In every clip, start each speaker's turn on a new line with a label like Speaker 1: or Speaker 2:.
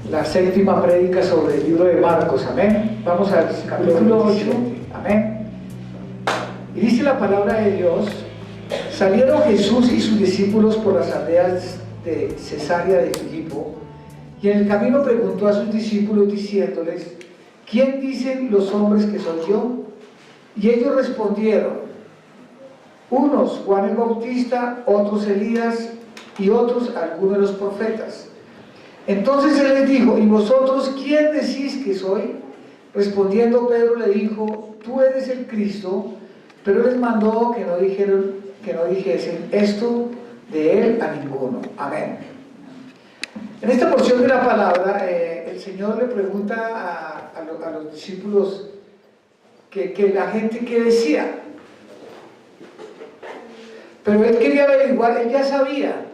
Speaker 1: la séptima prédica sobre el libro de Marcos, amén. Vamos al capítulo 8, amén. Y dice la palabra de Dios: salieron Jesús y sus discípulos por las aldeas de Cesarea de Filipo, y en el camino preguntó a sus discípulos diciéndoles: ¿quién dicen los hombres que soy yo? Y ellos respondieron: unos Juan el Bautista, otros Elías, y otros algunos de los profetas. Entonces él les dijo: ¿y vosotros quién decís que soy? Respondiendo Pedro le dijo: tú eres el Cristo. Pero les mandó que no dijesen esto de él a ninguno. Amén. En esta porción de la palabra, el Señor le pregunta a los discípulos que la gente que decía. Pero él quería averiguar, él ya sabía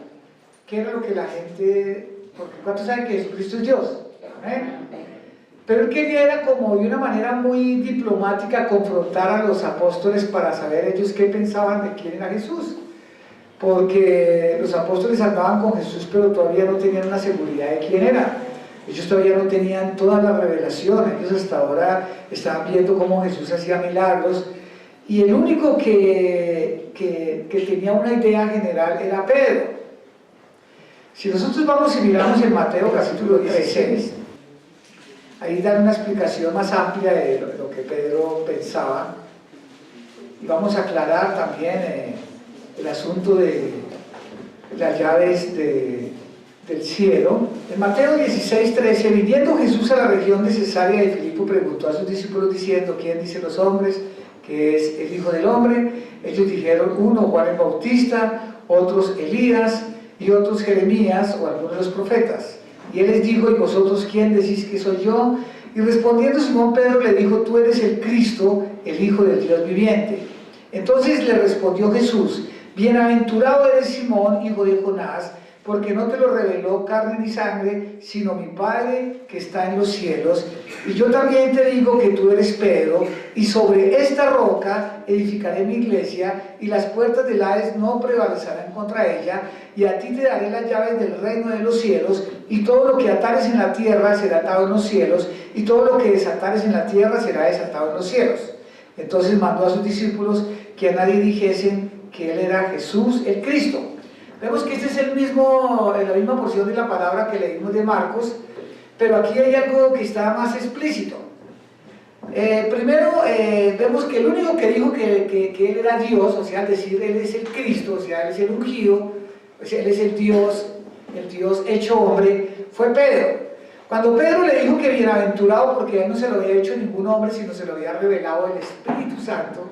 Speaker 1: qué era lo que la gente, porque ¿cuántos saben que Jesucristo es Dios? Amén. Pero él quería, era como de una manera muy diplomática, confrontar a los apóstoles para saber ellos qué pensaban de quién era Jesús. Porque los apóstoles andaban con Jesús, pero todavía no tenían una seguridad de quién era. Ellos todavía no tenían toda la revelación. Ellos hasta ahora estaban viendo cómo Jesús hacía milagros. Y el único que tenía una idea general era Pedro. Si nosotros vamos y miramos en Mateo capítulo 16, ahí dan una explicación más amplia de lo que Pedro pensaba. Y vamos a aclarar también el asunto de las llaves del cielo. En Mateo 16:13, viniendo Jesús a la región de Cesarea de Filipo, preguntó a sus discípulos diciendo: ¿quién dicen los hombres que es el Hijo del Hombre? Ellos dijeron: uno Juan el Bautista, otros Elías, y otros Jeremías o algunos de los profetas. Y él les dijo: ¿y vosotros quién decís que soy yo? Y respondiendo Simón Pedro le dijo: tú eres el Cristo, el Hijo del Dios viviente. Entonces le respondió Jesús: bienaventurado eres Simón, hijo de Jonás, porque no te lo reveló carne ni sangre, sino mi Padre que está en los cielos. Y yo también te digo que tú eres Pedro, y sobre esta roca edificaré mi iglesia, y las puertas del Hades no prevalecerán contra ella, y a ti te daré las llaves del reino de los cielos, y todo lo que atares en la tierra será atado en los cielos, y todo lo que desatares en la tierra será desatado en los cielos. Entonces mandó a sus discípulos que a nadie dijesen que él era Jesús el Cristo. Vemos que este es la misma porción de la palabra que leímos de Marcos, pero aquí hay algo que está más explícito. Primero, vemos que el único que dijo que él era Dios, o sea, al decir él es el Cristo, o sea, él es el ungido, o sea, él es el Dios hecho hombre, fue Pedro. Cuando Pedro le dijo que bienaventurado, porque a él no se lo había hecho ningún hombre, sino se lo había revelado el Espíritu Santo,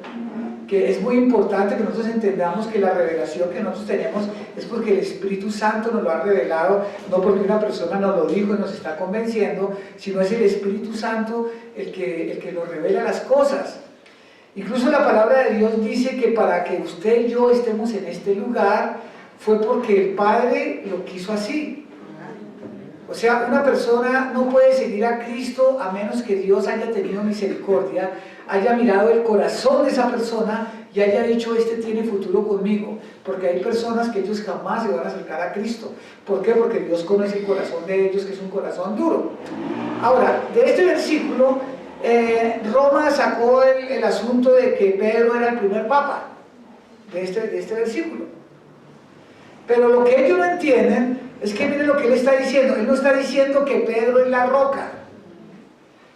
Speaker 1: que es muy importante que nosotros entendamos que la revelación que nosotros tenemos es porque el Espíritu Santo nos lo ha revelado, no porque una persona nos lo dijo y nos está convenciendo, sino es el Espíritu Santo el que nos revela las cosas. Incluso la palabra de Dios dice que para que usted y yo estemos en este lugar fue porque el Padre lo quiso así. O sea, una persona no puede seguir a Cristo a menos que Dios haya tenido misericordia, haya mirado el corazón de esa persona y haya dicho: este tiene futuro conmigo. Porque hay personas que ellos jamás se van a acercar a Cristo. ¿Por qué? Porque Dios conoce el corazón de ellos, que es un corazón duro. Ahora, de este versículo, Roma sacó el asunto de que Pedro era el primer papa, de este versículo. Pero lo que ellos no entienden es que miren lo que él está diciendo. Él no está diciendo que Pedro es la roca,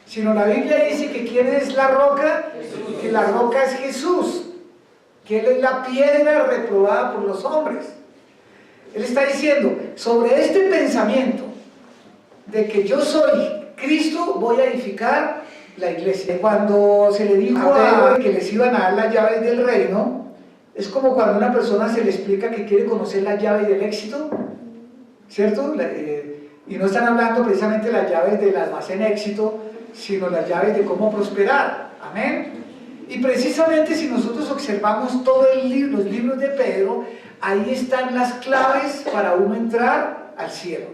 Speaker 1: sino la Biblia dice que ¿quién es la roca? Jesús. Que la roca es Jesús, que Él es la piedra reprobada por los hombres. Él está diciendo: sobre este pensamiento de que yo soy Cristo, voy a edificar la iglesia. Cuando se le dijo a Pedro que les iban a dar las llaves del reino, es como cuando a una persona se le explica que quiere conocer las llaves del éxito, ¿cierto? Y no están hablando precisamente de las llaves del almacén éxito, sino las llaves de cómo prosperar. Amén. Y precisamente si nosotros observamos todos los libros de Pedro, ahí están las claves para uno entrar al cielo.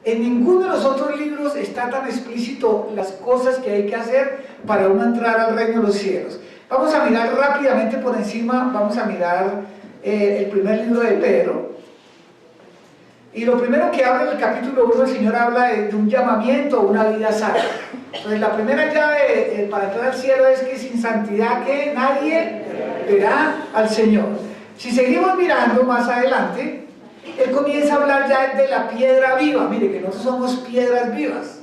Speaker 1: En ninguno de los otros libros está tan explícito las cosas que hay que hacer para uno entrar al reino de los cielos. Vamos a mirar rápidamente por encima, vamos a mirar el primer libro de Pedro. Y lo primero que habla en el capítulo 1, el Señor habla de un llamamiento a una vida sana. Entonces la primera llave para entrar al cielo es que sin santidad que nadie verá al Señor. Si seguimos mirando más adelante, Él comienza a hablar ya de la piedra viva. Mire que nosotros somos piedras vivas,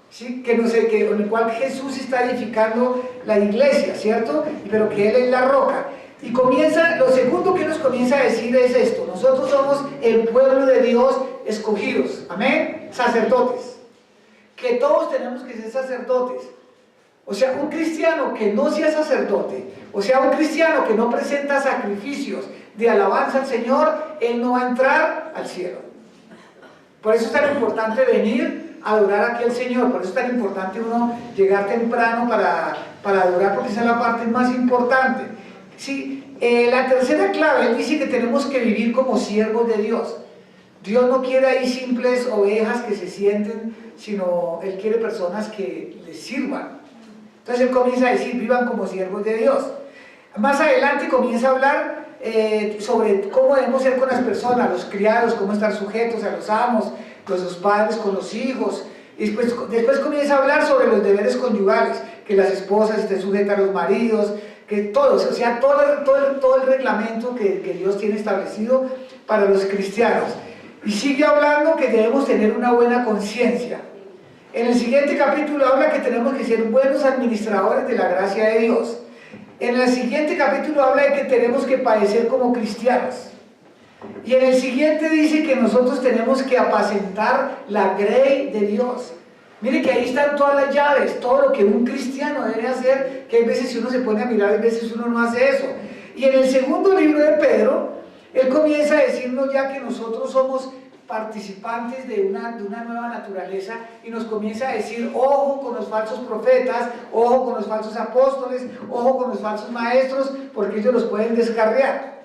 Speaker 1: ¿sí? Que no sé, con el cual Jesús está edificando la iglesia, ¿cierto? Pero que Él es la roca. Y comienza, lo segundo que nos comienza a decir es esto: nosotros somos el pueblo de Dios escogidos, amén, sacerdotes, que todos tenemos que ser sacerdotes. O sea, un cristiano que no sea sacerdote, o sea, un cristiano que no presenta sacrificios de alabanza al Señor, él no va a entrar al cielo. Por eso es tan importante venir a adorar aquí al Señor, por eso es tan importante uno llegar temprano para adorar, porque esa es la parte más importante. Sí, la tercera clave, Él dice que tenemos que vivir como siervos de Dios. Dios no quiere ahí simples ovejas que se sienten, sino Él quiere personas que le sirvan. Entonces Él comienza a decir, vivan como siervos de Dios. Más adelante comienza a hablar sobre cómo debemos ser con las personas, los criados, cómo estar sujetos a los amos, los padres con los hijos. Y después comienza a hablar sobre los deberes conyugales, que las esposas estén sujetas a los maridos, que todos, o sea, todo el reglamento que Dios tiene establecido para los cristianos. Y sigue hablando que debemos tener una buena conciencia. En el siguiente capítulo habla que tenemos que ser buenos administradores de la gracia de Dios. En el siguiente capítulo habla de que tenemos que padecer como cristianos. Y en el siguiente dice que nosotros tenemos que apacentar la grey de Dios. Mire que ahí están todas las llaves, todo lo que un cristiano debe hacer, que hay veces si uno se pone a mirar, hay veces uno no hace eso. Y en el segundo libro de Pedro, él comienza a decirnos ya que nosotros somos participantes de una nueva naturaleza, y nos comienza a decir, ojo con los falsos profetas, ojo con los falsos apóstoles, ojo con los falsos maestros, porque ellos los pueden descarriar.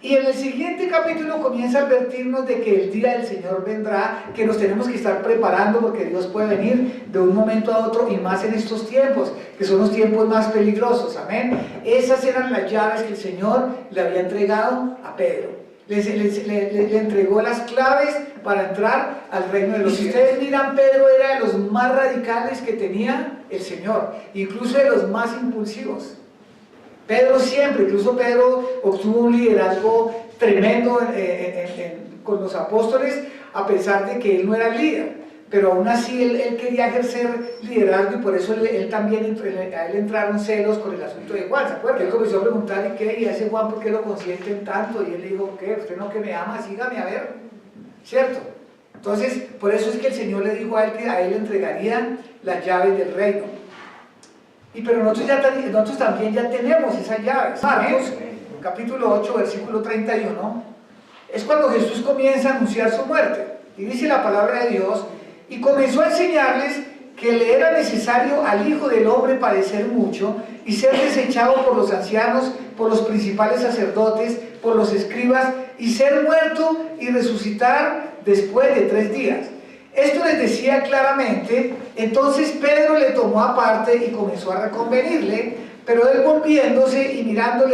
Speaker 1: Y en el siguiente capítulo comienza a advertirnos de que el día del Señor vendrá, que nos tenemos que estar preparando porque Dios puede venir de un momento a otro, y más en estos tiempos, que son los tiempos más peligrosos, amén. Esas eran las llaves que el Señor le había entregado a Pedro. Le entregó las claves para entrar al reino de los cielos. Si ustedes miran, Pedro era de los más radicales que tenía el Señor, incluso de los más impulsivos. Pedro siempre, incluso Pedro obtuvo un liderazgo tremendo con los apóstoles, a pesar de que él no era líder, pero aún así él quería ejercer liderazgo, y por eso él también, a él entraron celos con el asunto de Juan, ¿se acuerdan? Él comenzó a preguntar, ¿y qué? ¿Y a ese Juan por qué lo consienten tanto? Y él le dijo, ¿qué? ¿Usted no que me ama? Sígame a ver, ¿cierto? Entonces, por eso es que el Señor le dijo a él que a él le entregaría las llaves del reino. Pero nosotros también ya tenemos esas llaves. Marcos, capítulo 8, versículo 31, es cuando Jesús comienza a anunciar su muerte. Y dice la palabra de Dios, y comenzó a enseñarles que le era necesario al Hijo del Hombre padecer mucho, y ser desechado por los ancianos, por los principales sacerdotes, por los escribas, y ser muerto y resucitar después de 3 días. Esto les decía claramente. Entonces Pedro le tomó aparte y comenzó a reconvenirle, pero él, volviéndose y mirando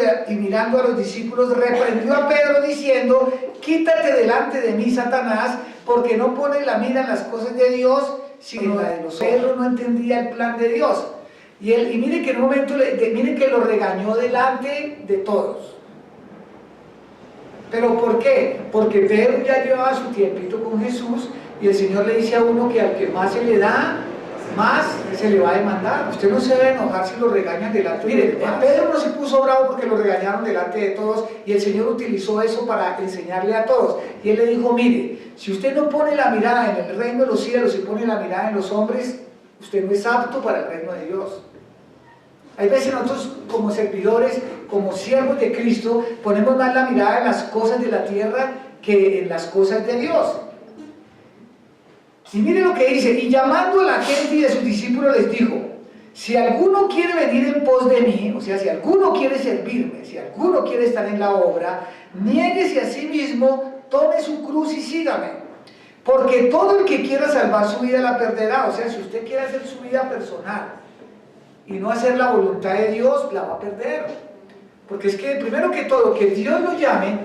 Speaker 1: a los discípulos, reprendió a Pedro diciendo, quítate delante de mí, Satanás, porque no pones la mira en las cosas de Dios, sino en la de los hombres. Pedro no entendía el plan de Dios, y mire que en un momento, miren que lo regañó delante de todos. ¿Pero por qué? Porque Pedro ya llevaba su tiempito con Jesús, y el Señor le dice a uno que al que más se le da, más se le va a demandar. Usted no se debe enojar si lo regañan delante de todos. Mire, Pedro no se puso bravo porque lo regañaron delante de todos, y el Señor utilizó eso para enseñarle a todos. Y él le dijo, mire, si usted no pone la mirada en el reino de los cielos y pone la mirada en los hombres, usted no es apto para el reino de Dios. Hay veces nosotros, como servidores, como siervos de Cristo, ponemos más la mirada en las cosas de la tierra que en las cosas de Dios. Y mire lo que dice, y llamando a la gente y a sus discípulos les dijo, si alguno quiere venir en pos de mí, o sea, si alguno quiere servirme, si alguno quiere estar en la obra, niéguese a sí mismo, tome su cruz y sígame. Porque todo el que quiera salvar su vida la perderá. O sea, si usted quiere hacer su vida personal y no hacer la voluntad de Dios, la va a perder. Porque es que, primero que todo, que Dios lo llame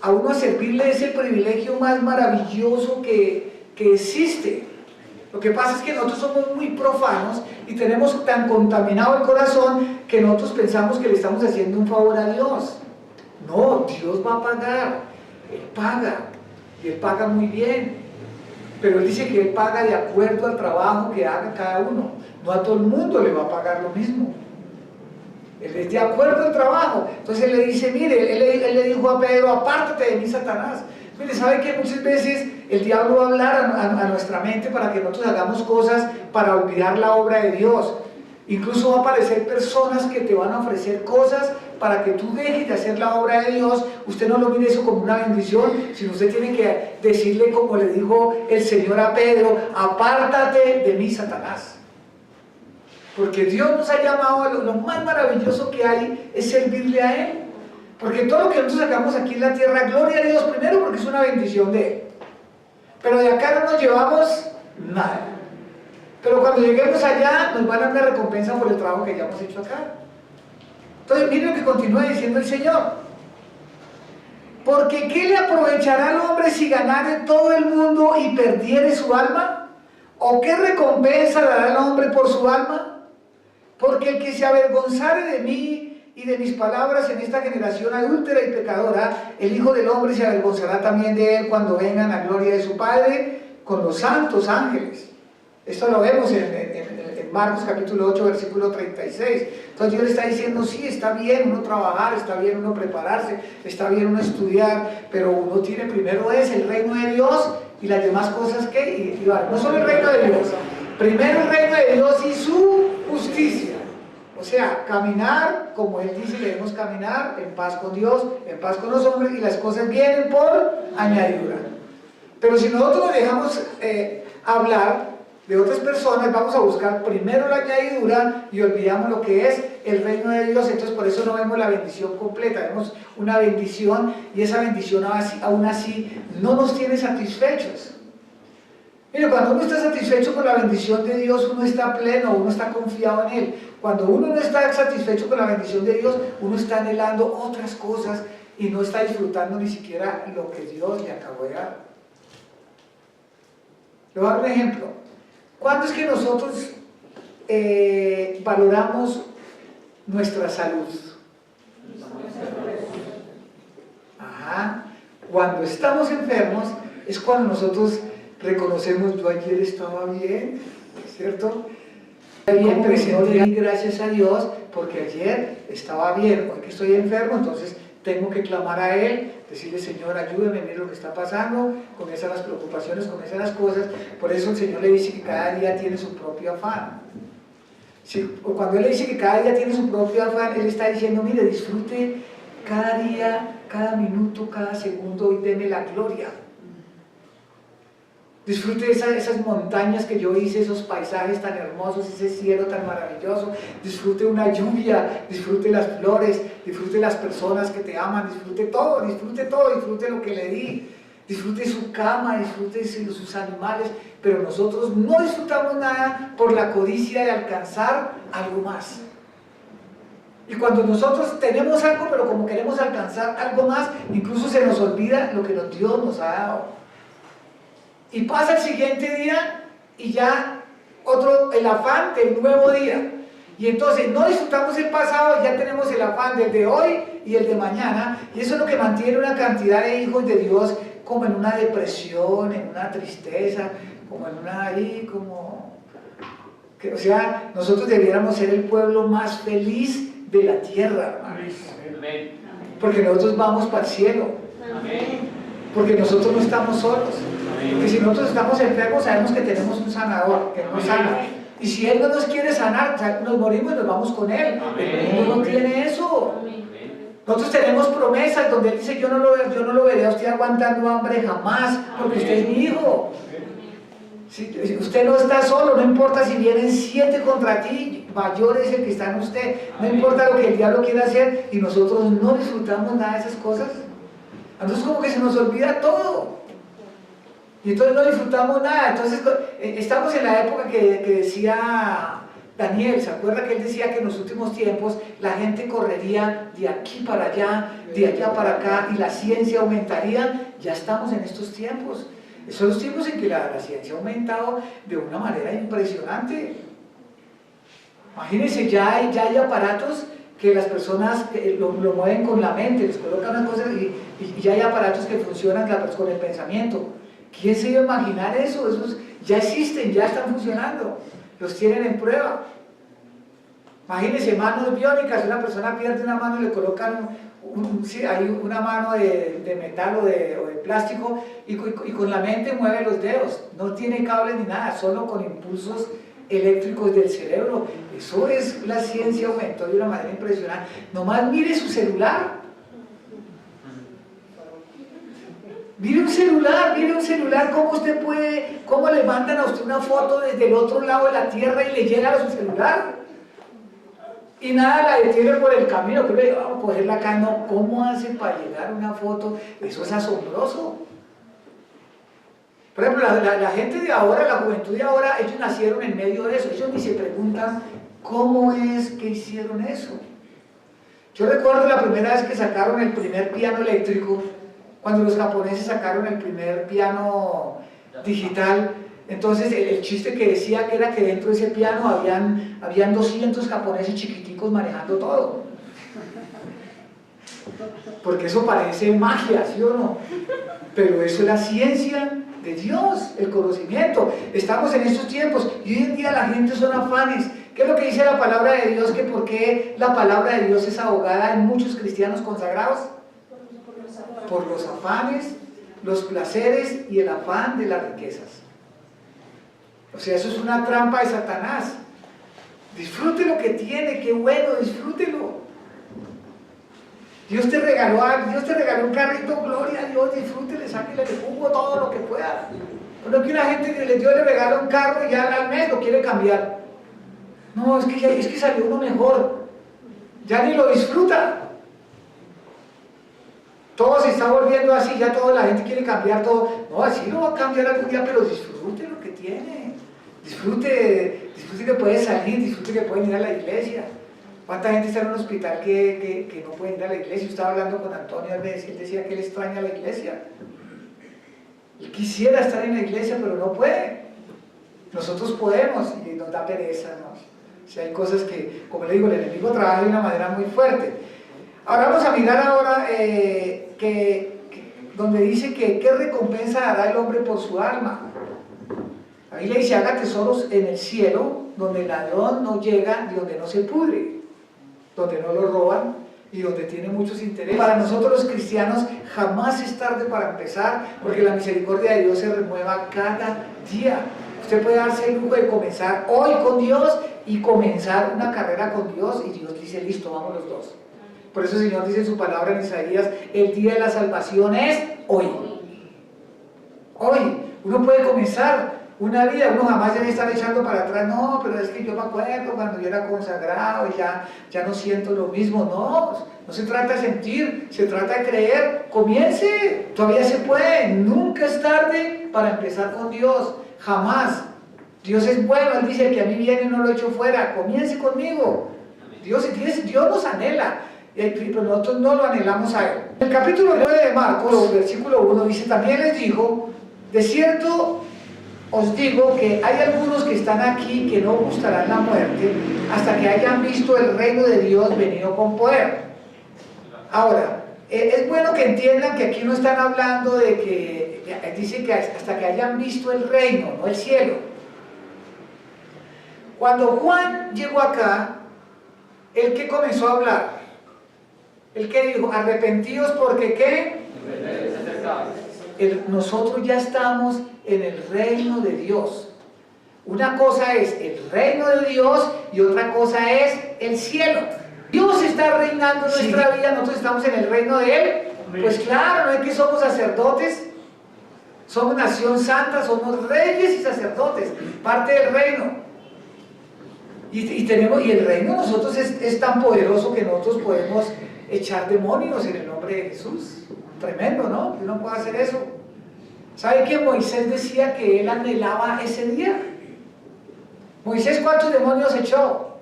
Speaker 1: a uno a servirle es el privilegio más maravilloso que existe. Lo que pasa es que nosotros somos muy profanos y tenemos tan contaminado el corazón que nosotros pensamos que le estamos haciendo un favor a Dios. No, Dios va a pagar, Él paga, y Él paga muy bien, pero Él dice que Él paga de acuerdo al trabajo que haga cada uno. No a todo el mundo le va a pagar lo mismo. Él es de acuerdo al trabajo. Entonces Él le dice, mire, Él le dijo a Pedro, apártate de mí, Satanás. Mire, ¿sabe que muchas veces el diablo va a hablar a nuestra mente para que nosotros hagamos cosas para olvidar la obra de Dios? Incluso va a aparecer personas que te van a ofrecer cosas para que tú dejes de hacer la obra de Dios. Usted no lo mire eso como una bendición, sino usted tiene que decirle, como le dijo el Señor a Pedro, apártate de mí, Satanás. Porque Dios nos ha llamado, lo más maravilloso que hay es servirle a Él. Porque todo lo que nosotros sacamos aquí en la tierra, gloria a Dios primero porque es una bendición de Él. Pero de acá no nos llevamos nada. Pero cuando lleguemos allá nos van a dar una recompensa por el trabajo que ya hemos hecho acá. Entonces miren lo que continúa diciendo el Señor. Porque ¿qué le aprovechará al hombre si ganare todo el mundo y perdiere su alma? ¿O qué recompensa dará al hombre por su alma? Porque el que se avergonzare de mí y de mis palabras en esta generación adúltera y pecadora, el Hijo del Hombre se avergonzará también de él cuando venga la gloria de su Padre con los santos ángeles. Esto lo vemos en Marcos capítulo 8, versículo 36. Entonces Dios le está diciendo, sí, está bien uno trabajar, está bien uno prepararse, está bien uno estudiar, pero uno tiene primero el reino de Dios y las demás cosas que, no solo el reino de Dios, primero el reino de Dios y su justicia. O sea, caminar, como Él dice, debemos caminar en paz con Dios, en paz con los hombres, y las cosas vienen por añadidura. Pero si nosotros nos dejamos hablar de otras personas, vamos a buscar primero la añadidura y olvidamos lo que es el reino de Dios. Entonces por eso no vemos la bendición completa, vemos una bendición, y esa bendición aún así no nos tiene satisfechos. Mire, cuando uno está satisfecho con la bendición de Dios, uno está pleno, uno está confiado en Él. Cuando uno no está satisfecho con la bendición de Dios, uno está anhelando otras cosas y no está disfrutando ni siquiera lo que Dios le acabó de dar. Le voy a dar un ejemplo. ¿Cuándo es que nosotros valoramos nuestra salud? Ajá. Cuando estamos enfermos es cuando nosotros reconocemos, yo ayer estaba bien, ¿cierto? Bien presente y gracias a Dios porque ayer estaba bien, hoy que estoy enfermo, entonces tengo que clamar a Él, decirle, Señor, ayúdame, mire lo que está pasando, comienzan las preocupaciones, comienzan las cosas. Por eso el Señor le dice que cada día tiene su propio afán. Cuando Él le dice que cada día tiene su propio afán, Él está diciendo, mire, disfrute cada día, cada minuto, cada segundo y deme la gloria. Disfrute esas montañas que yo hice, esos paisajes tan hermosos, ese cielo tan maravilloso. Disfrute una lluvia, disfrute las flores, disfrute las personas que te aman, disfrute todo, disfrute lo que le di. Disfrute su cama, disfrute sus animales, pero nosotros no disfrutamos nada por la codicia de alcanzar algo más. Y cuando nosotros tenemos algo, pero como queremos alcanzar algo más, incluso se nos olvida lo que Dios nos ha dado. Y pasa el siguiente día y ya el afán del nuevo día. Y entonces no disfrutamos el pasado, ya tenemos el afán del de hoy y el de mañana. Y eso es lo que mantiene una cantidad de hijos de Dios como en una depresión, en una tristeza, como en una o sea, nosotros debiéramos ser el pueblo más feliz de la tierra, hermanos. Porque nosotros vamos para el cielo. Porque nosotros no estamos solos. Porque si nosotros estamos enfermos, sabemos que tenemos un sanador que nos sana. Y si Él no nos quiere sanar, nos morimos y nos vamos con Él. El mundo no tiene eso. Nosotros tenemos promesas donde Él dice, yo no lo veré a usted aguantando hambre jamás, porque usted es mi hijo. Si usted no está solo, no importa si vienen 7 contra ti, mayor es el que está en usted. No importa lo que el diablo quiera hacer, y nosotros no disfrutamos nada de esas cosas. Entonces como que se nos olvida todo. Y entonces no disfrutamos nada. Entonces estamos en la época que decía Daniel, ¿se acuerda que él decía que en los últimos tiempos la gente correría de aquí para allá, de allá para acá, y la ciencia aumentaría? Ya estamos en estos tiempos. Son los tiempos en que la ciencia ha aumentado de una manera impresionante. Imagínense, ya hay aparatos que las personas lo mueven con la mente, les colocan unas cosas y ya hay aparatos que funcionan con el pensamiento. ¿Quién se iba a imaginar eso? Esos ya existen, ya están funcionando, los tienen en prueba. Imagínense manos biónicas, una persona pierde una mano y le colocan hay una mano de metal o de plástico y con la mente mueve los dedos, no tiene cables ni nada, solo con impulsos eléctricos del cerebro. Eso es, la ciencia aumentó de una manera impresionante. Nomás mire su celular. Mire un celular, cómo le mandan a usted una foto desde el otro lado de la tierra y le llega a su celular. Y nada la detiene por el camino, que le digo, vamos a cogerla acá, no, ¿cómo hace para llegar una foto? Eso es asombroso. Por ejemplo, la gente de ahora, la juventud de ahora, ellos nacieron en medio de eso, ellos ni se preguntan cómo es que hicieron eso. Yo recuerdo la primera vez que sacaron el primer piano eléctrico, cuando los japoneses sacaron el primer piano digital. Entonces el chiste que decía que era que dentro de ese piano habían 200 japoneses chiquiticos manejando todo. Porque eso parece magia, ¿sí o no? Pero eso es la ciencia de Dios, el conocimiento. Estamos en estos tiempos y hoy en día la gente son afanes. ¿Qué es lo que dice la palabra de Dios? Que por qué la palabra de Dios es abogada en muchos cristianos consagrados. Por los afanes, los placeres y el afán de las riquezas. O sea, eso es una trampa de Satanás. Disfrute lo que tiene, qué bueno, disfrútelo. Dios te regaló un carrito, gloria a Dios, disfrútele, sáquele el jugo todo lo que pueda. No que una gente Dios le regala un carro y ya al mes lo quiere cambiar. No, es que salió uno mejor. Ya ni lo disfruta. Todo se está volviendo así, ya toda la gente quiere cambiar todo. No, así lo va a cambiar algún día, pero disfrute lo que tiene. Disfrute que puede salir, disfrute que puede ir a la iglesia. ¿Cuánta gente está en un hospital que no puede ir a la iglesia? Yo estaba hablando con Antonio, él decía que él extraña la iglesia. Él quisiera estar en la iglesia, pero no puede. Nosotros podemos y nos da pereza, ¿no? O sea, hay cosas que, como le digo, el enemigo trabaja de una manera muy fuerte. Ahora vamos a mirar donde dice que qué recompensa dará el hombre por su alma. Ahí le dice, haga tesoros en el cielo, donde el ladrón no llega y donde no se pudre, donde no lo roban y donde tiene muchos intereses. Para nosotros los cristianos jamás es tarde para empezar, porque la misericordia de Dios se renueva cada día. Usted puede darse el lujo de comenzar hoy con Dios y comenzar una carrera con Dios, y Dios dice, listo, vamos los dos. Por eso el Señor dice en su palabra en Isaías, el día de la salvación es hoy. Hoy, uno puede comenzar una vida, uno jamás debe estar echando para atrás, no, pero es que yo me acuerdo cuando yo era consagrado y ya no siento lo mismo. No se trata de sentir, se trata de creer. Comience, todavía se puede, nunca es tarde para empezar con Dios, jamás. Dios es bueno, Él dice que a mí viene y no lo echo fuera, comience conmigo. Dios nos anhela, pero nosotros no lo anhelamos a Él. El capítulo 9 de Marcos, versículo 1, dice, también les dijo, de cierto os digo que hay algunos que están aquí que no gustarán la muerte hasta que hayan visto el reino de Dios venido con poder. Ahora, es bueno que entiendan que aquí no están hablando de que, dice que hasta que hayan visto el reino, no el cielo. Cuando Juan llegó acá, ¿el que comenzó a hablar? ¿El que dijo? Arrepentidos porque ¿qué? Nosotros ya estamos en el reino de Dios. Una cosa es el reino de Dios y otra cosa es el cielo. Dios está reinando en nuestra vida, nosotros estamos en el reino de Él. Pues claro, no es que somos sacerdotes, somos nación santa, somos reyes y sacerdotes, parte del reino. Y el reino de nosotros es tan poderoso que nosotros podemos echar demonios en el nombre de Jesús. Tremendo, ¿no? Que uno pueda hacer eso. ¿Sabe que Moisés decía que él anhelaba ese día? Moisés, ¿cuántos demonios echó?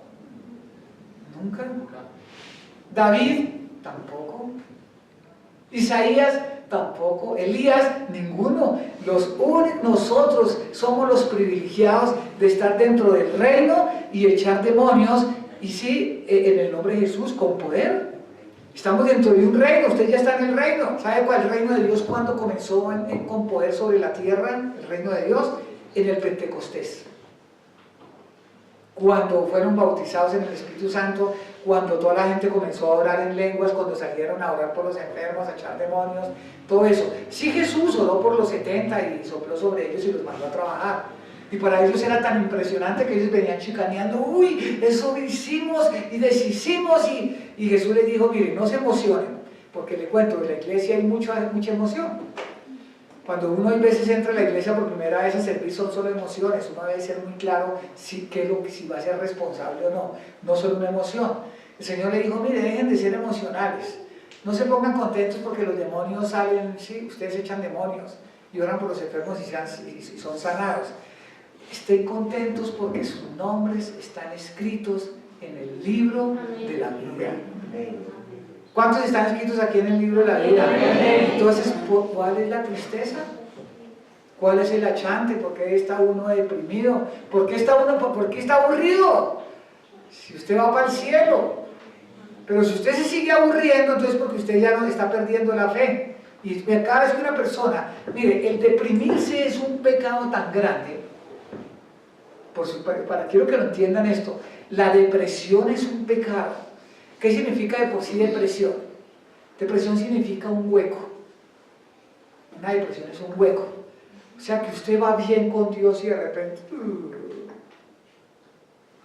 Speaker 1: Nunca. David, tampoco. Isaías, tampoco. Elías, ninguno. Nosotros somos los privilegiados de estar dentro del reino y echar demonios, y sí, en el nombre de Jesús, con poder. Estamos dentro de un reino, usted ya está en el reino. ¿Sabe cuál es el reino de Dios? Cuando comenzó con poder sobre la tierra, el reino de Dios, en el Pentecostés. Cuando fueron bautizados en el Espíritu Santo, cuando toda la gente comenzó a orar en lenguas, cuando salieron a orar por los enfermos, a echar demonios, todo eso. Sí, Jesús oró por los 70 y sopló sobre ellos y los mandó a trabajar. Y para ellos era tan impresionante que ellos venían chicaneando, uy, eso hicimos y deshicimos, y Jesús les dijo, miren, no se emocionen, porque le cuento, en la iglesia hay mucha emoción. Cuando uno a veces entra a la iglesia por primera vez a servir, son solo emociones. Uno debe ser muy claro si va a ser responsable o no, no solo una emoción. El Señor le dijo, mire, dejen de ser emocionales, no se pongan contentos porque los demonios salen, sí, ustedes echan demonios y oran por los enfermos y son sanados. Estén contentos porque sus nombres están escritos en el libro de la vida. ¿Cuántos están escritos aquí en el libro de la vida? Entonces, ¿cuál es la tristeza? ¿Cuál es el achante? ¿Por qué está uno deprimido? ¿Por qué está aburrido? Si usted va para el cielo. Pero si usted se sigue aburriendo, entonces porque usted ya no está perdiendo la fe. Y cada vez que una persona, mire, el deprimirse es un pecado tan grande. Quiero que lo entiendan esto. La depresión es un pecado. ¿Qué significa de por sí depresión? Depresión significa un hueco. Una depresión es un hueco. O sea que usted va bien con Dios y de repente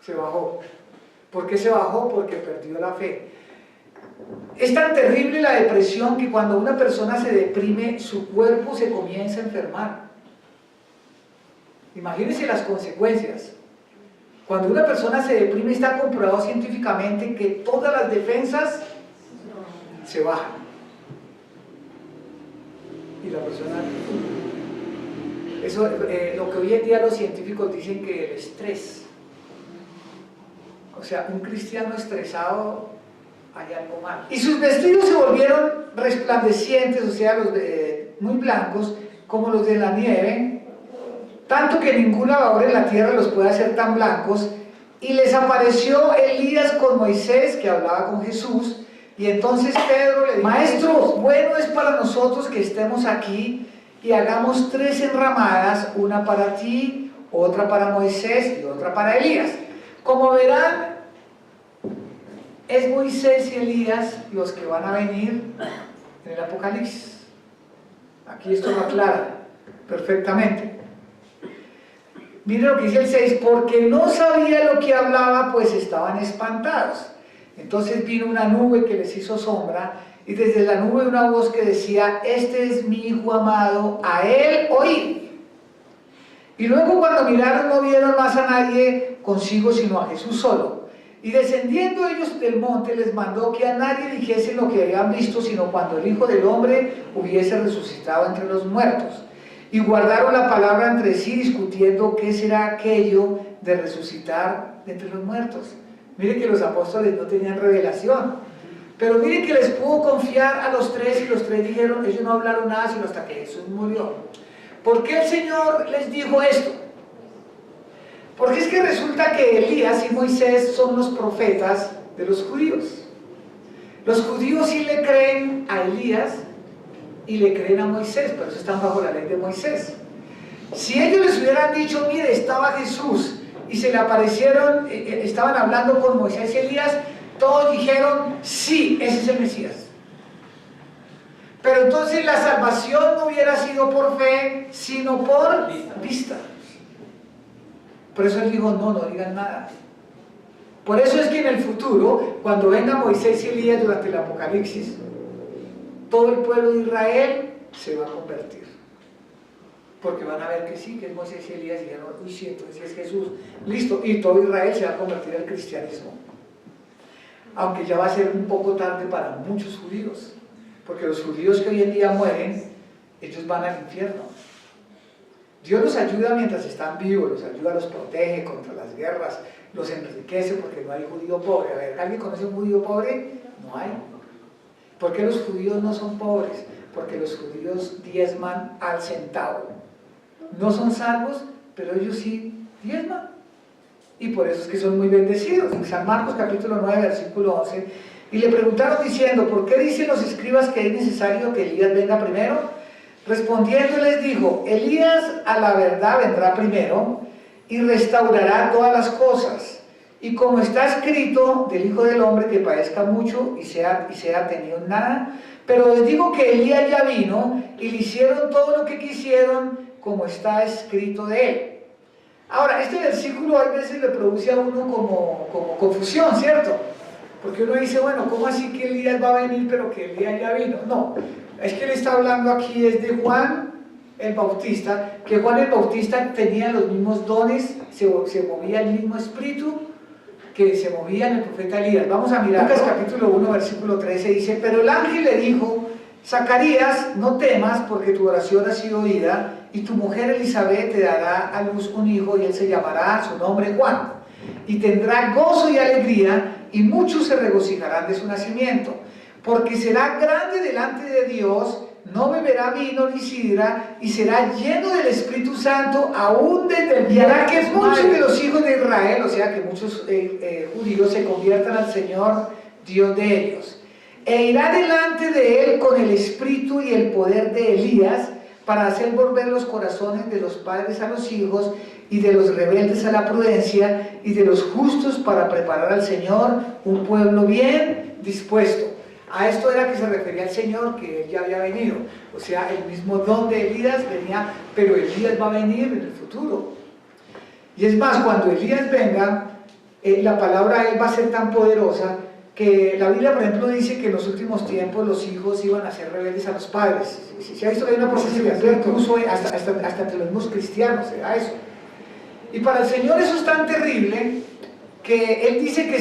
Speaker 1: se bajó. ¿Por qué se bajó? Porque perdió la fe. Es tan terrible la depresión que cuando una persona se deprime, su cuerpo se comienza a enfermar. Imagínense las consecuencias. Cuando una persona se deprime, está comprobado científicamente que todas las defensas se bajan. Y la persona... Eso, lo que hoy en día los científicos dicen que el estrés, o sea, un cristiano estresado, hay algo mal. Y sus vestidos se volvieron resplandecientes, o sea, muy blancos, como los de la nieve, tanto que ningún lavador en la tierra los puede hacer tan blancos. Y les apareció Elías con Moisés, que hablaba con Jesús, y entonces Pedro le dijo, Maestro, bueno es para nosotros que estemos aquí y hagamos 3 enramadas, una para ti, otra para Moisés y otra para Elías. Como verán, es Moisés y Elías los que van a venir en el Apocalipsis. Aquí esto lo aclara perfectamente. Miren lo que dice el 6, porque no sabía lo que hablaba, pues estaban espantados. Entonces vino una nube que les hizo sombra, y desde la nube una voz que decía, este es mi hijo amado, a él oíd. Y luego cuando miraron no vieron más a nadie consigo, sino a Jesús solo. Y descendiendo ellos del monte les mandó que a nadie dijesen lo que habían visto, sino cuando el Hijo del Hombre hubiese resucitado entre los muertos. Y guardaron la palabra entre sí, discutiendo qué será aquello de resucitar entre los muertos. Miren que los apóstoles no tenían revelación, pero miren que les pudo confiar a los 3, y los 3 dijeron, ellos no hablaron nada sino hasta que Jesús murió. ¿Por qué el Señor les dijo esto? Porque es que resulta que Elías y Moisés son los profetas de los judíos. Los judíos sí le creen a Elías y le creen a Moisés, pero eso están bajo la ley de Moisés. Si ellos les hubieran dicho, mire, estaba Jesús y se le aparecieron, estaban hablando con Moisés y Elías, todos dijeron, sí, ese es el Mesías. Pero entonces la salvación no hubiera sido por fe, sino por vista. Por eso él dijo, no digan nada. Por eso es que en el futuro, cuando venga Moisés y Elías durante el Apocalipsis, todo el pueblo de Israel se va a convertir. Porque van a ver que sí, que es Moisés y Elías, y dijeron, uy, sí, entonces es Jesús. Listo, y todo Israel se va a convertir al cristianismo. Aunque ya va a ser un poco tarde para muchos judíos. Porque los judíos que hoy en día mueren, ellos van al infierno. Dios los ayuda mientras están vivos, los ayuda, los protege contra las guerras, los enriquece porque no hay judío pobre. A ver, ¿alguien conoce un judío pobre? No hay. ¿Por qué los judíos no son pobres? Porque los judíos diezman al centavo. No son salvos, pero ellos sí diezman. Y por eso es que son muy bendecidos. En San Marcos capítulo 9, versículo 11, y le preguntaron diciendo, ¿por qué dicen los escribas que es necesario que Elías venga primero? Respondiendo les dijo, Elías a la verdad vendrá primero y restaurará todas las cosas. Y como está escrito del Hijo del Hombre que padezca mucho y sea tenido en nada, pero les digo que Elías ya vino y le hicieron todo lo que quisieron como está escrito de él. Ahora, este versículo a veces le produce a uno como confusión, ¿cierto? Porque uno dice, bueno, ¿cómo así que Elías va a venir pero que Elías ya vino? No, es que él está hablando aquí es de Juan el Bautista, que Juan el Bautista tenía los mismos dones, se movía el mismo espíritu que se movía en el profeta Elías. Vamos a mirar Lucas capítulo 1, versículo 13, dice, pero el ángel le dijo, Zacarías, no temas porque tu oración ha sido oída y tu mujer Elizabeth te dará a luz un hijo y él se llamará su nombre Juan y tendrá gozo y alegría y muchos se regocijarán de su nacimiento porque será grande delante de Dios, no beberá vino ni sidra y será lleno del Espíritu Santo aún desde el día. Y hará que muchos de los hijos de Israel, o sea que muchos judíos se conviertan al Señor Dios de ellos. E irá delante de él con el espíritu y el poder de Elías para hacer volver los corazones de los padres a los hijos y de los rebeldes a la prudencia y de los justos para preparar al Señor un pueblo bien dispuesto. A esto era que se refería el Señor, que él ya había venido. O sea, el mismo don de Elías venía, pero Elías va a venir en el futuro. Y es más, cuando Elías venga, la palabra de él va a ser tan poderosa que la Biblia, por ejemplo, dice que en los últimos tiempos los hijos iban a ser rebeldes a los padres. Se ha visto que hay una profecía, incluso hasta entre los mismos cristianos, era eso. Y para el Señor eso es tan terrible que Él dice que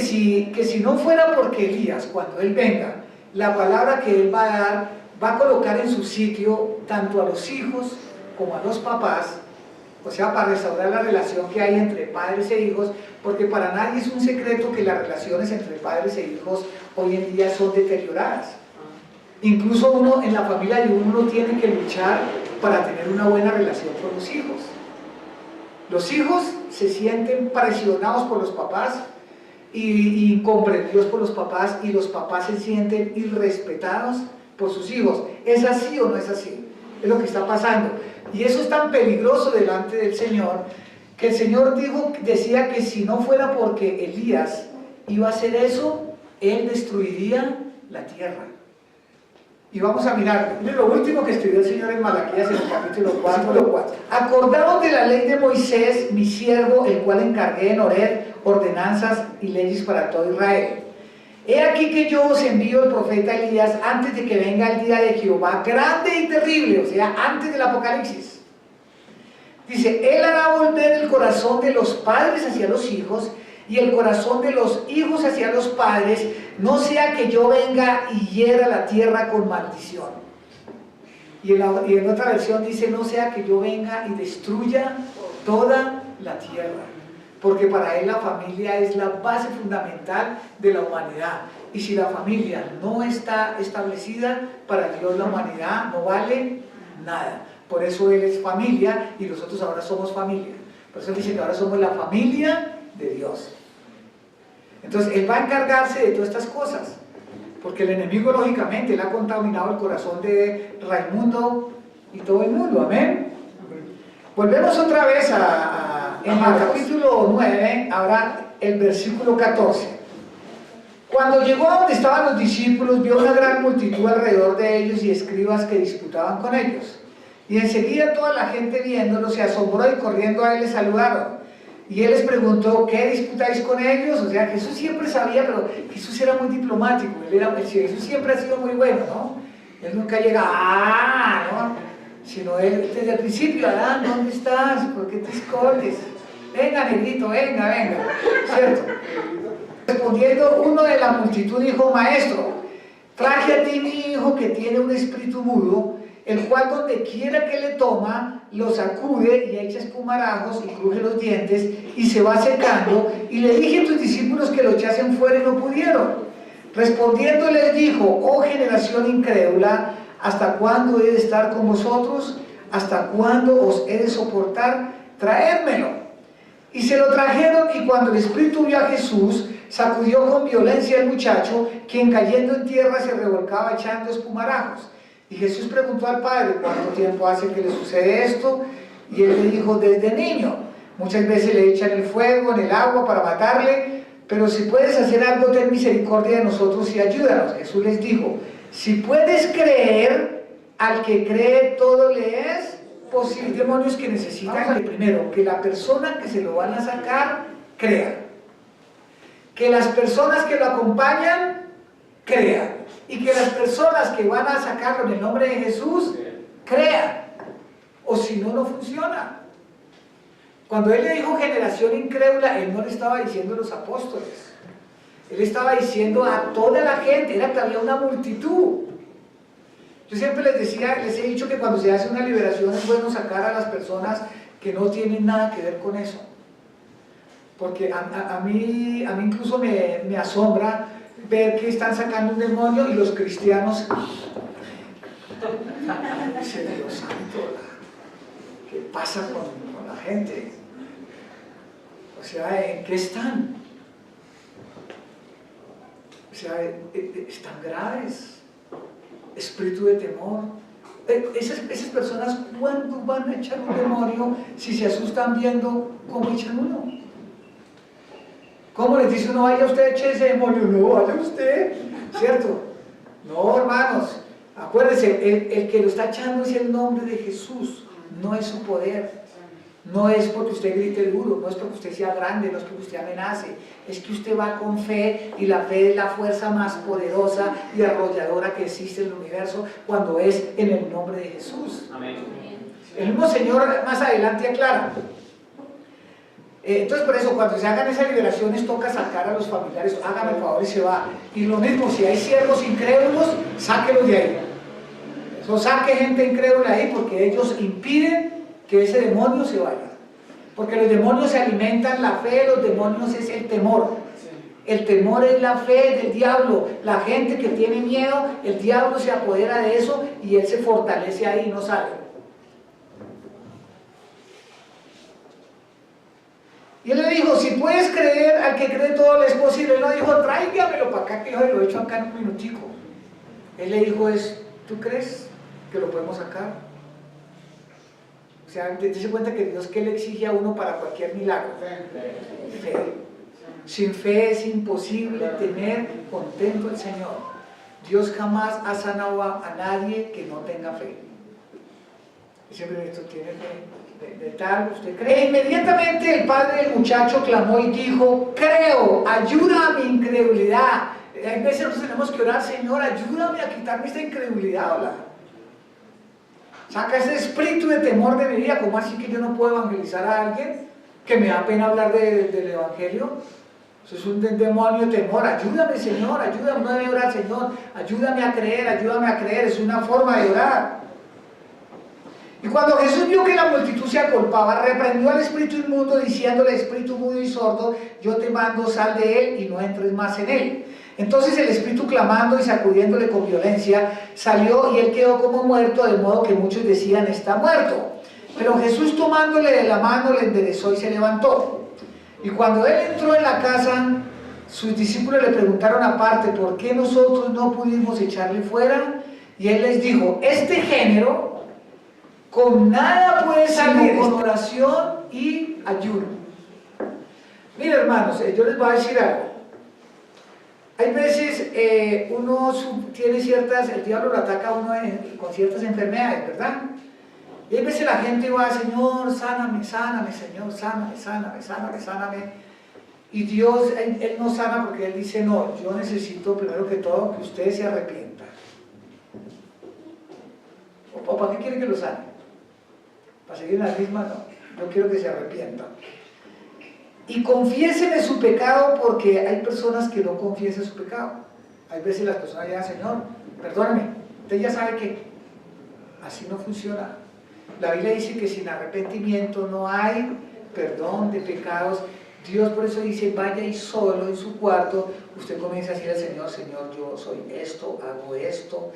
Speaker 1: si no fuera porque Elías, cuando Él venga, la palabra que Él va a dar, va a colocar en su sitio tanto a los hijos como a los papás, o sea, para restaurar la relación que hay entre padres e hijos, porque para nadie es un secreto que las relaciones entre padres e hijos hoy en día son deterioradas. Incluso uno en la familia de uno tiene que luchar para tener una buena relación con los hijos. Los hijos se sienten presionados por los papás y incomprendidos por los papás, y los papás se sienten irrespetados por sus hijos. ¿Es así o no es así? Es lo que está pasando. Y eso es tan peligroso delante del Señor, que el Señor decía que si no fuera porque Elías iba a hacer eso, Él destruiría la tierra. Y vamos a mirar, lo último que escribió el Señor en Malaquías en el capítulo 4. Acordaos de la ley de Moisés, mi siervo, el cual encargué en Horeb ordenanzas y leyes para todo Israel. He aquí que yo os envío el profeta Elías antes de que venga el día de Jehová, grande y terrible, o sea, antes del Apocalipsis. Dice, Él hará volver el corazón de los padres hacia los hijos y el corazón de los hijos hacia los padres, no sea que yo venga y hiera la tierra con maldición. Y en otra versión dice, no sea que yo venga y destruya toda la tierra. Porque para Él la familia es la base fundamental de la humanidad. Y si la familia no está establecida, para Dios la humanidad no vale nada. Por eso Él es familia y nosotros ahora somos familia. Por eso Él dice que ahora somos la familia de Dios. Entonces Él va a encargarse de todas estas cosas, porque el enemigo lógicamente Él ha contaminado el corazón de Raimundo y todo el mundo, amén. Volvemos otra vez en el capítulo 9, ahora el versículo 14. Cuando llegó a donde estaban los discípulos, vio una gran multitud alrededor de ellos y escribas que disputaban con ellos. Y enseguida toda la gente viéndolo se asombró y corriendo a Él le saludaron. Y Él les preguntó, ¿qué disputáis con ellos? O sea, Jesús siempre sabía, pero Jesús era muy diplomático. Jesús siempre ha sido muy bueno, ¿no? Él nunca llega, ¿no? Sino Él desde el principio, Adán, ¿dónde estás? ¿Por qué te escondes? Venga, negrito, venga, ¿cierto? Respondiendo uno de la multitud dijo, Maestro, traje a ti mi hijo que tiene un espíritu mudo, el cual donde quiera que le toma, lo sacude y echa espumarajos y cruje los dientes y se va secando. Y le dije a tus discípulos que lo echasen fuera y no pudieron. Respondiendo les dijo: oh generación incrédula, ¿hasta cuándo he de estar con vosotros? ¿Hasta cuándo os he de soportar? Traédmelo. Y se lo trajeron, y cuando el espíritu vio a Jesús, sacudió con violencia al muchacho, quien cayendo en tierra se revolcaba echando espumarajos. Y Jesús preguntó al padre: ¿cuánto tiempo hace que le sucede esto? Y él le dijo: desde niño. Muchas veces le echan el fuego, en el agua para matarle, pero si puedes hacer algo, ten misericordia de nosotros y ayúdanos. Jesús les dijo: si puedes creer, al que cree todo le es posible. Hay demonios que necesitan que primero, que la persona que se lo van a sacar, crea. Que las personas que lo acompañan, crean. Y que las personas que van a sacarlo en el nombre de Jesús, crean. O si no, no funciona. Cuando él le dijo generación incrédula, él no le estaba diciendo a los apóstoles. Él estaba diciendo a toda la gente, era que había una multitud. Yo siempre les decía, les he dicho que cuando se hace una liberación es bueno sacar a las personas que no tienen nada que ver con eso. Porque a mí incluso me asombra ver que están sacando un demonio y los cristianos... Dice Dios santo, ¿qué pasa con la gente? O sea, ¿en qué están? O sea, están graves. Espíritu de temor. Esas personas, ¿cuándo van a echar un demonio si se asustan viendo cómo echan uno? ¿Cómo les dice uno: vaya usted, eche ese demonio? No, vaya usted, ¿cierto? No, hermanos, acuérdense, el que lo está echando es el nombre de Jesús, no es su poder. No es porque usted grite duro, no es porque usted sea grande, no es porque usted amenace, es que usted va con fe, y la fe es la fuerza más poderosa y arrolladora que existe en el universo cuando es en el nombre de Jesús. Amén. El mismo Señor más adelante aclara. Entonces, por eso, cuando se hagan esas liberaciones, toca sacar a los familiares: hágame el favor y se va. Y lo mismo, si hay siervos incrédulos, sáquelos de ahí. Eso, saque gente incrédula ahí, porque ellos impiden que ese demonio se vaya. Porque los demonios se alimentan la fe, los demonios es el temor. El temor es la fe del diablo. La gente que tiene miedo, el diablo se apodera de eso y él se fortalece ahí y no sale. Y él le dijo: si puedes creer, al que cree todo le es posible. Él no dijo: tráigamelo para acá que yo lo he hecho acá en un minutico. Él le dijo: ¿tú crees que lo podemos sacar? O sea, dése cuenta que Dios, ¿qué le exige a uno para cualquier milagro? Fe. Sin fe es imposible tener contento al Señor. Dios jamás ha sanado a nadie que no tenga fe. Y siempre esto tiene fe. De tal, usted cree. E inmediatamente el padre del muchacho clamó y dijo: creo, ayuda a mi incredulidad. Hay veces nosotros tenemos que orar: Señor, ayúdame a quitarme esta incredulidad. Hola. Saca ese espíritu de temor de mi vida. ¿Cómo así que yo no puedo evangelizar a alguien? Que me da pena hablar del evangelio. Eso es un demonio de temor. Ayúdame, Señor, ayúdame. No debe orar: Señor, ayúdame a creer, ayúdame a creer. Es una forma de orar. Y cuando Jesús vio que la multitud se acolpaba, reprendió al espíritu inmundo, diciéndole: espíritu mudo y sordo, yo te mando, sal de él y no entres más en él. Entonces el espíritu, clamando y sacudiéndole con violencia, salió, y él quedó como muerto, de modo que muchos decían: está muerto. Pero Jesús, tomándole de la mano, le enderezó y se levantó. Y cuando él entró en la casa, sus discípulos le preguntaron aparte: ¿por qué nosotros no pudimos echarle fuera? Y él les dijo: este género con nada puede salir, con oración y ayuno. Mira, hermanos, yo les voy a decir algo. Hay veces uno tiene ciertas, el diablo lo ataca a uno con ciertas enfermedades, ¿verdad? Y hay veces la gente va: Señor, sáname, sáname, Señor, sáname, sáname, sáname, sáname. Y Dios, él no sana, porque Él dice: no, yo necesito primero que todo que ustedes se arrepientan. ¿O para qué quiere que lo sane? ¿Para seguir en la misma? No, yo quiero que se arrepientan. Y confiesen de su pecado, porque hay personas que no confiesan su pecado. Hay veces las personas llegan: Señor, perdóname, usted ya sabe que Así no funciona. La Biblia dice que sin arrepentimiento no hay perdón de pecados. Dios por eso dice, vaya y solo en su cuarto, usted comienza a decir al Señor, Señor, yo soy esto, hago esto,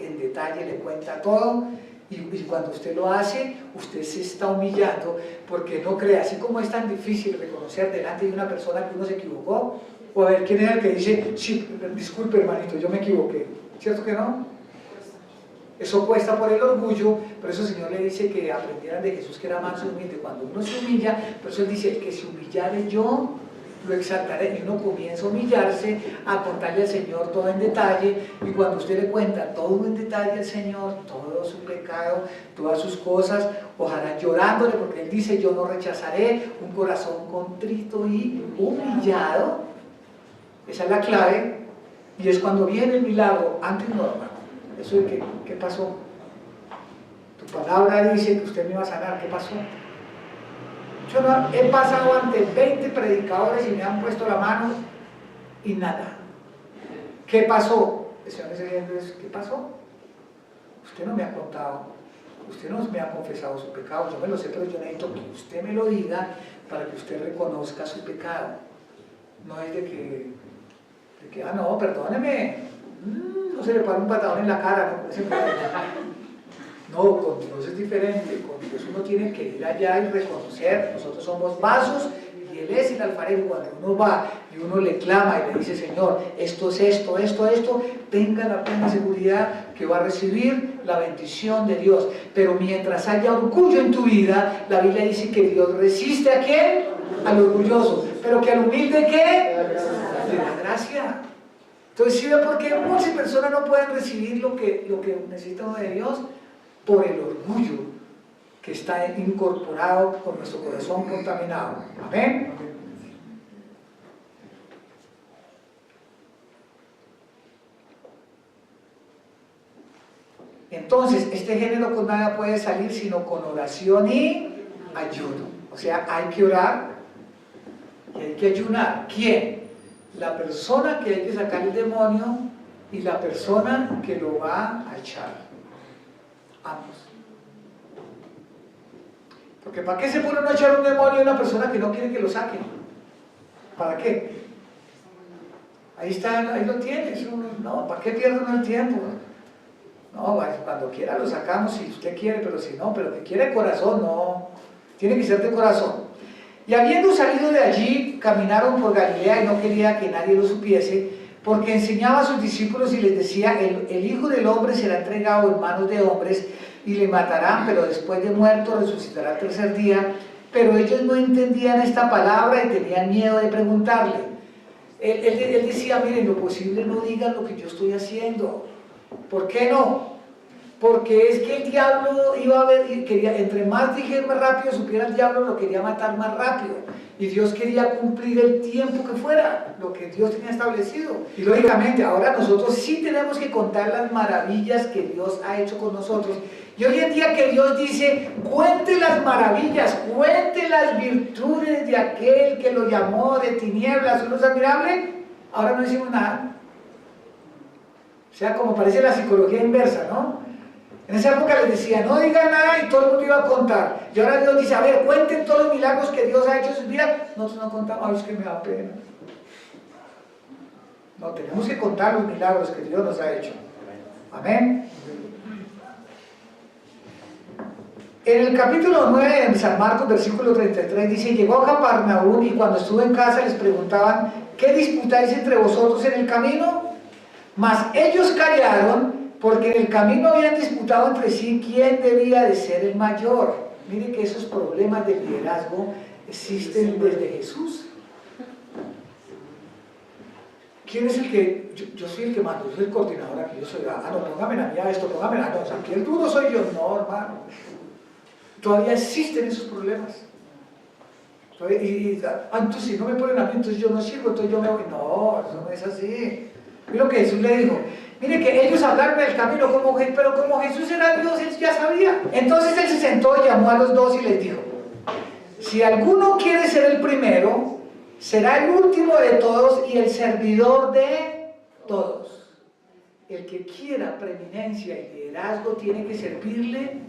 Speaker 1: en detalle, le cuenta todo. Y cuando usted lo hace, usted se está humillando, porque no crea, así como es tan difícil reconocer delante de una persona que uno se equivocó, o a ver, ¿quién era el que dice, sí, disculpe hermanito, yo me equivoqué? ¿Cierto que no? Eso cuesta por el orgullo, por eso el Señor le dice que aprendieran de Jesús que era manso y humilde. Cuando uno se humilla, por eso Él dice, el que se humillare yo, lo exaltaré. Y uno comienza a humillarse, a contarle al Señor todo en detalle, y cuando usted le cuenta todo en detalle al Señor, todo su pecado, todas sus cosas, ojalá llorándole, porque Él dice, yo no rechazaré un corazón contrito y humillado. Esa es la clave, y es cuando viene el milagro. Antes no, hermano. Eso de ¿qué pasó? Tu palabra dice que usted me iba a sanar, ¿qué pasó? Yo no, he pasado ante 20 predicadores y me han puesto la mano y nada. ¿Qué pasó? El Señor me dice, ¿qué pasó? Usted no me ha contado, usted no me ha confesado su pecado, yo me lo sé, pero yo necesito que usted me lo diga para que usted reconozca su pecado. No es de que no, perdóneme. No se le para un patadón en la cara, no, con Dios es diferente. Con Dios uno tiene que ir allá y reconocer, nosotros somos vasos y Él es el alfarero. Cuando uno va y uno le clama y le dice, Señor, esto es esto, tenga la plena seguridad que va a recibir la bendición de Dios. Pero mientras haya orgullo en tu vida, la Biblia dice que Dios resiste ¿a quién? Al orgulloso, pero que al humilde ¿qué? Le da gracia. Entonces, ¿sí ve por qué muchas personas no pueden recibir lo que necesitan de Dios? Por el orgullo que está incorporado con nuestro corazón contaminado. ¿Amén? Entonces, este género con nada puede salir sino con oración y ayuno. O sea, hay que orar y hay que ayunar. ¿Quién? La persona que hay que sacar el demonio y la persona que lo va a echar. Ambos. Porque ¿para qué se pone uno a echar un demonio a una persona que no quiere que lo saquen? ¿Para qué? Ahí está, ahí lo tienes. No, ¿para qué pierde uno el tiempo? No, cuando quiera lo sacamos si usted quiere, pero si no, pero que quiere corazón, no. Tiene que ser de corazón. Y habiendo salido de allí, caminaron por Galilea y no quería que nadie lo supiese, porque enseñaba a sus discípulos y les decía, el Hijo del Hombre será entregado en manos de hombres y le matarán, pero después de muerto resucitará al tercer día. Pero ellos no entendían esta palabra y tenían miedo de preguntarle. Él decía, miren, lo posible no digan lo que yo estoy haciendo. ¿Por qué no? Porque es que el diablo iba a ver, y quería, entre más dijera más rápido, supiera el diablo, lo quería matar más rápido. Y Dios quería cumplir el tiempo que fuera, lo que Dios tenía establecido. Y lógicamente, ahora nosotros sí tenemos que contar las maravillas que Dios ha hecho con nosotros. Y hoy en día que Dios dice, cuente las maravillas, cuente las virtudes de aquel que lo llamó de tinieblas a luz admirable, ahora no decimos nada. O sea, como parece la psicología inversa, ¿no? En esa época les decía, no digan nada y todo el mundo iba a contar. Y ahora Dios dice, a ver, cuenten todos los milagros que Dios ha hecho en sus vidas. Nosotros no contamos, ay, es que me da pena. No, tenemos que contar los milagros que Dios nos ha hecho. Amén. En el capítulo 9 de San Marcos, versículo 33, dice, llegó a Capernaum y cuando estuvo en casa les preguntaban, ¿qué disputáis entre vosotros en el camino? Mas ellos callaron, porque en el camino habían disputado entre sí quién debía de ser el mayor. Miren que esos problemas de liderazgo existen desde Jesús. ¿Quién es el que? Yo soy el que mando, yo soy el coordinador aquí, yo soy, no, póngame a mí a esto, póngame a no, o sea, aquí el duro soy yo, no, hermano. Todavía existen esos problemas. Entonces si no me ponen a mí, entonces yo no sirvo, entonces yo me voy. No, eso no es así. Mira lo que Jesús le dijo. Mire que ellos hablaron del camino, pero como Jesús era Dios, él ya sabía. Entonces él se sentó, llamó a los dos y les dijo, si alguno quiere ser el primero, será el último de todos y el servidor de todos. el que quiera preeminencia y liderazgo tiene que servirle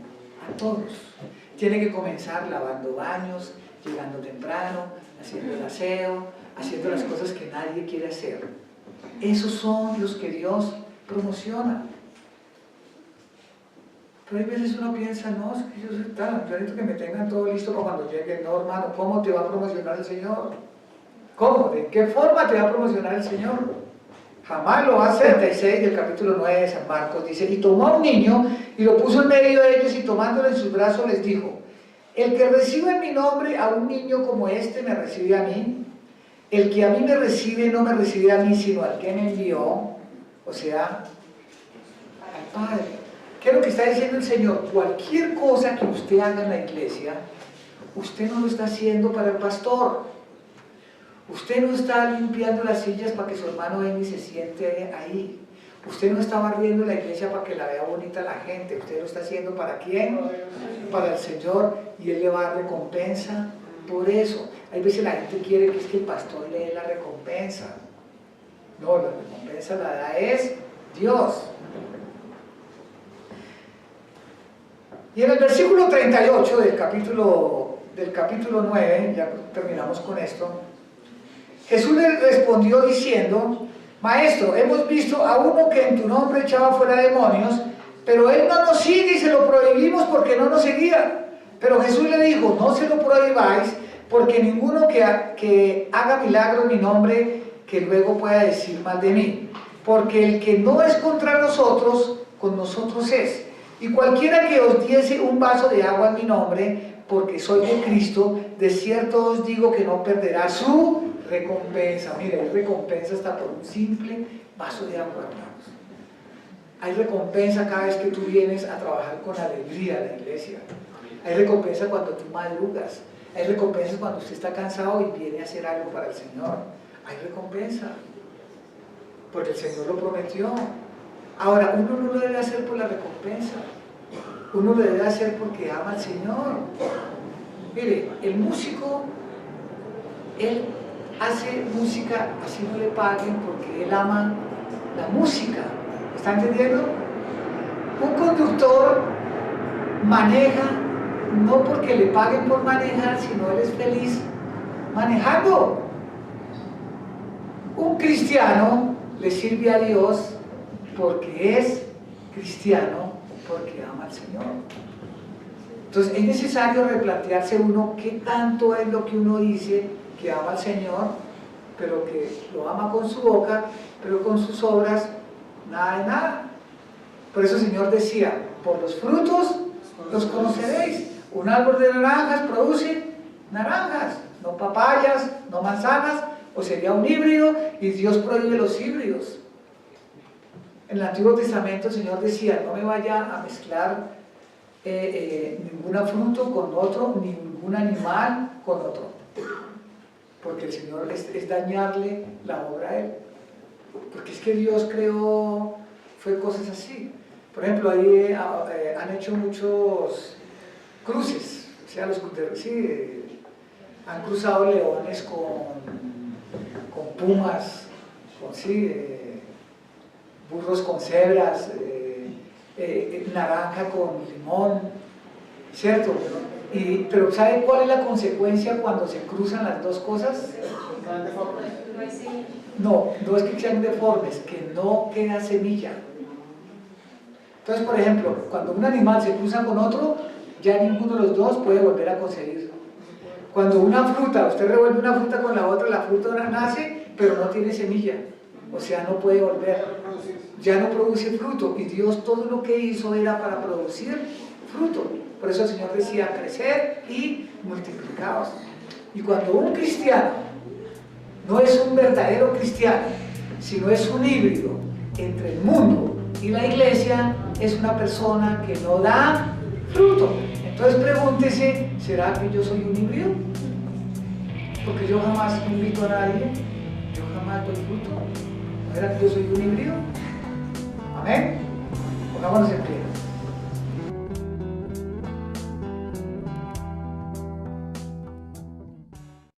Speaker 1: a todos. Tiene que comenzar lavando baños, llegando temprano, haciendo el aseo, haciendo las cosas que nadie quiere hacer. Esos son los que Dios promociona. Pero hay veces uno piensa, no, es que yo soy tan, yo necesito que me tengan todo listo para cuando llegue. No, hermano, ¿cómo te va a promocionar el Señor? ¿Cómo? ¿De qué forma te va a promocionar el Señor? Jamás lo va a hacer. 36 del capítulo 9 de San Marcos dice: y tomó a un niño y lo puso en medio de ellos y tomándolo en sus brazos les dijo: el que reciba en mi nombre a un niño como este me recibe a mí. El que a mí me recibe no me recibe a mí sino al que me envió, o sea, al Padre. ¿Qué es lo que está diciendo el Señor? Cualquier cosa que usted haga en la iglesia, usted no lo está haciendo para el pastor. Usted no está limpiando las sillas para que su hermano venga y se siente ahí. Usted no está barriendo la iglesia para que la vea bonita la gente. Usted lo está haciendo ¿para quién? Para el Señor, y Él le va a dar recompensa por eso. Hay veces la gente quiere que es que el pastor le dé la recompensa. No, la recompensa la da es Dios. Y en el versículo 38 del capítulo 9, ya terminamos con esto, Jesús le respondió diciendo: Maestro, hemos visto a uno que en tu nombre echaba fuera demonios, pero él no nos sigue y se lo prohibimos porque no nos seguía. Pero Jesús le dijo: no se lo prohibáis, porque ninguno que haga milagro en mi nombre, que luego pueda decir mal de mí. Porque el que no es contra nosotros, con nosotros es. Y cualquiera que os diese un vaso de agua en mi nombre, porque soy de Cristo, de cierto os digo que no perderá su recompensa. Mire, hay recompensa hasta por un simple vaso de agua, hermanos. Hay recompensa cada vez que tú vienes a trabajar con alegría a la iglesia. Hay recompensa cuando tú madrugas. Hay recompensa cuando usted está cansado y viene a hacer algo para el Señor. Hay recompensa, porque el Señor lo prometió. Ahora, uno no lo debe hacer por la recompensa. Uno lo debe hacer porque ama al Señor. Mire, el músico, él hace música así no le paguen, porque él ama la música. ¿Está entendiendo? Un conductor maneja no porque le paguen por manejar, sino él es feliz manejando. Un cristiano le sirve a Dios porque es cristiano, porque ama al Señor. Entonces es necesario replantearse uno qué tanto es lo que uno dice que ama al Señor, pero que lo ama con su boca, pero con sus obras nada de nada. Por eso el Señor decía: por los frutos los conoceréis. Un árbol de naranjas produce naranjas, no papayas, no manzanas, o sería un híbrido, y Dios prohíbe los híbridos. En el Antiguo Testamento el Señor decía: no me vaya a mezclar ningún fruto con otro, ningún animal con otro, porque el Señor es dañarle la obra a Él. Porque es que Dios creó, fue cosas así. Por ejemplo, ahí han hecho muchos cruces, o sea, han cruzado leones con pumas, burros con cebras, naranja con limón, ¿cierto? Pero ¿sabe cuál es la consecuencia cuando se cruzan las dos cosas? No es que sean deformes, que no queda semilla. Entonces, por ejemplo, cuando un animal se cruza con otro, ya ninguno de los dos puede volver a concebir. Cuando una fruta, usted revuelve una fruta con la otra, la fruta nace, pero no tiene semilla, o sea, no puede volver, ya no produce fruto, y Dios todo lo que hizo era para producir fruto. Por eso el Señor decía: crecer y multiplicaos. Y cuando un cristiano no es un verdadero cristiano, sino es un híbrido entre el mundo y la iglesia, es una persona que no da fruto. Entonces pregúntese: ¿será que yo soy un híbrido? Porque yo jamás invito a nadie, yo jamás doy fruto. ¿No era que yo soy un híbrido?